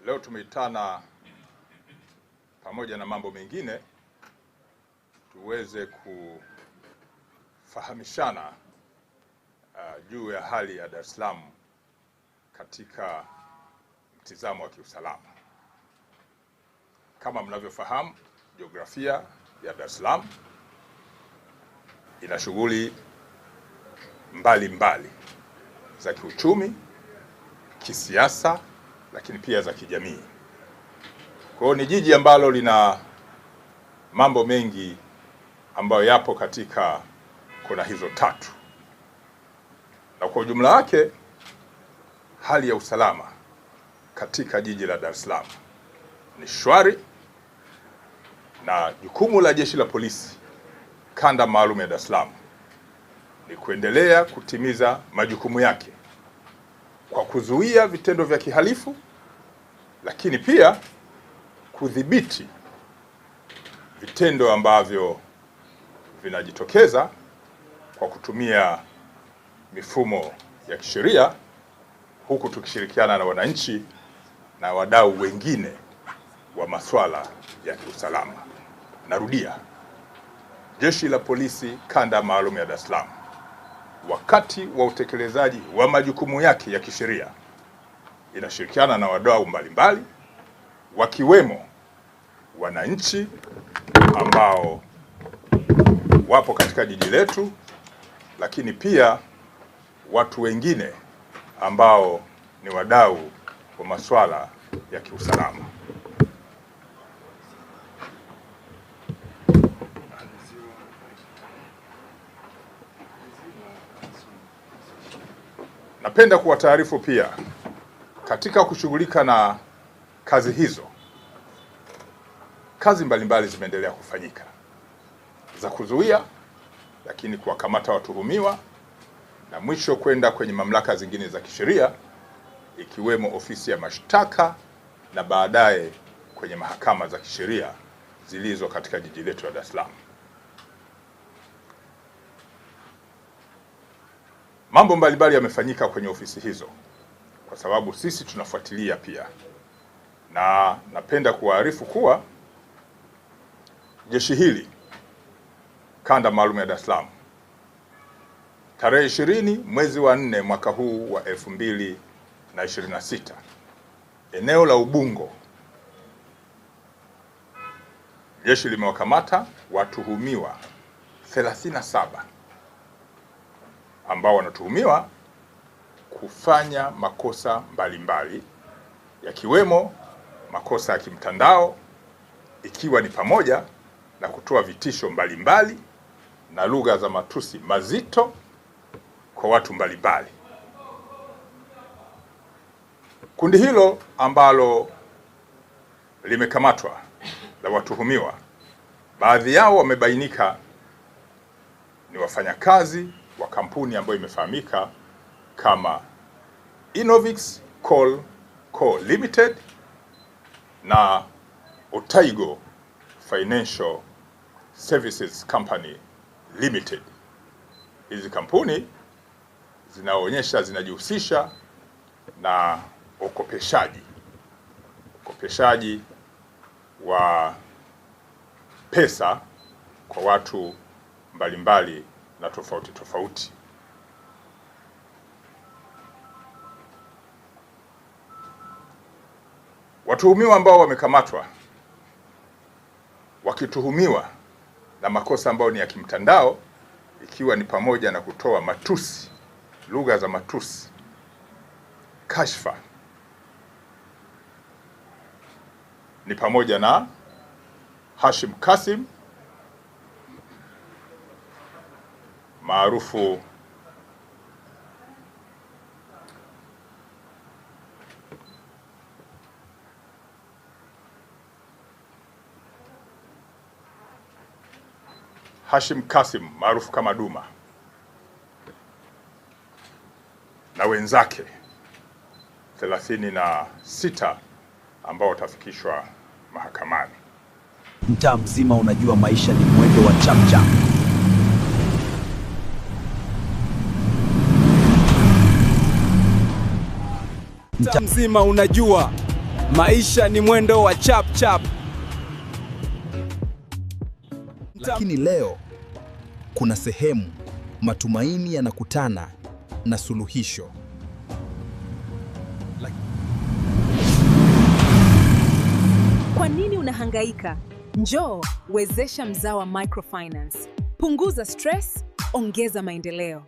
Leo tumeitana pamoja na mambo mengine tuweze kufahamishana juu ya hali ya Dar es Salaam katika mtizamo wa kiusalama. Kama mnavyofahamu, jiografia ya Dar es Salaam ina shughuli mbalimbali za kiuchumi, kisiasa, lakini pia za kijamii. Kwa hiyo ni jiji ambalo lina mambo mengi ambayo yapo katika kona hizo tatu, na kwa ujumla wake hali ya usalama katika jiji la Dar es Salaam ni shwari, na jukumu la Jeshi la Polisi Kanda Maalum ya Dar es Salaam ni kuendelea kutimiza majukumu yake kwa kuzuia vitendo vya kihalifu, lakini pia kudhibiti vitendo ambavyo vinajitokeza kwa kutumia mifumo ya kisheria, huku tukishirikiana na wananchi na wadau wengine wa masuala ya kiusalama. Narudia, Jeshi la Polisi Kanda Maalum ya Dar es Salaam wakati wa utekelezaji wa majukumu yake ya kisheria inashirikiana na wadau mbalimbali, wakiwemo wananchi ambao wapo katika jiji letu, lakini pia watu wengine ambao ni wadau wa masuala ya kiusalama. Napenda kuwataarifu pia katika kushughulika na kazi hizo, kazi mbalimbali zimeendelea kufanyika za kuzuia, lakini kuwakamata watuhumiwa, na mwisho kwenda kwenye mamlaka zingine za kisheria ikiwemo ofisi ya mashtaka na baadaye kwenye mahakama za kisheria zilizo katika jiji letu la Dar es Salaam. Mambo mbalimbali yamefanyika kwenye ofisi hizo kwa sababu sisi tunafuatilia pia, na napenda kuwaarifu kuwa jeshi hili Kanda Maalum ya Dar es Salaam tarehe 20 mwezi wa 4 mwaka huu wa 2026 eneo la Ubungo, jeshi limewakamata watuhumiwa 37 ambao wanatuhumiwa kufanya makosa mbalimbali yakiwemo makosa ya kimtandao, ikiwa ni pamoja na kutoa vitisho mbalimbali na lugha za matusi mazito kwa watu mbalimbali. Kundi hilo ambalo limekamatwa la watuhumiwa, baadhi yao wamebainika ni wafanyakazi wa kampuni ambayo imefahamika kama Innovix Coal Co Limited na Otaigo Financial Services Company Limited. Hizi kampuni zinaonyesha zinajihusisha na ukopeshaji wa pesa kwa watu mbalimbali na tofauti. Watuhumiwa ambao wamekamatwa wakituhumiwa na makosa ambayo ni ya kimtandao, ikiwa ni pamoja na kutoa matusi, lugha za matusi, kashfa, ni pamoja na Hashim Kasim maarufu kama Duma na wenzake 36 ambao watafikishwa mahakamani. Mtaa mzima unajua maisha ni mwendo wa chapchap. Mtaa mzima unajua Maisha ni mwendo wa chap chap. Lakini leo kuna sehemu matumaini yanakutana na suluhisho. Kwa nini unahangaika? Njoo wezesha Mzawa Microfinance. Punguza stress, ongeza maendeleo.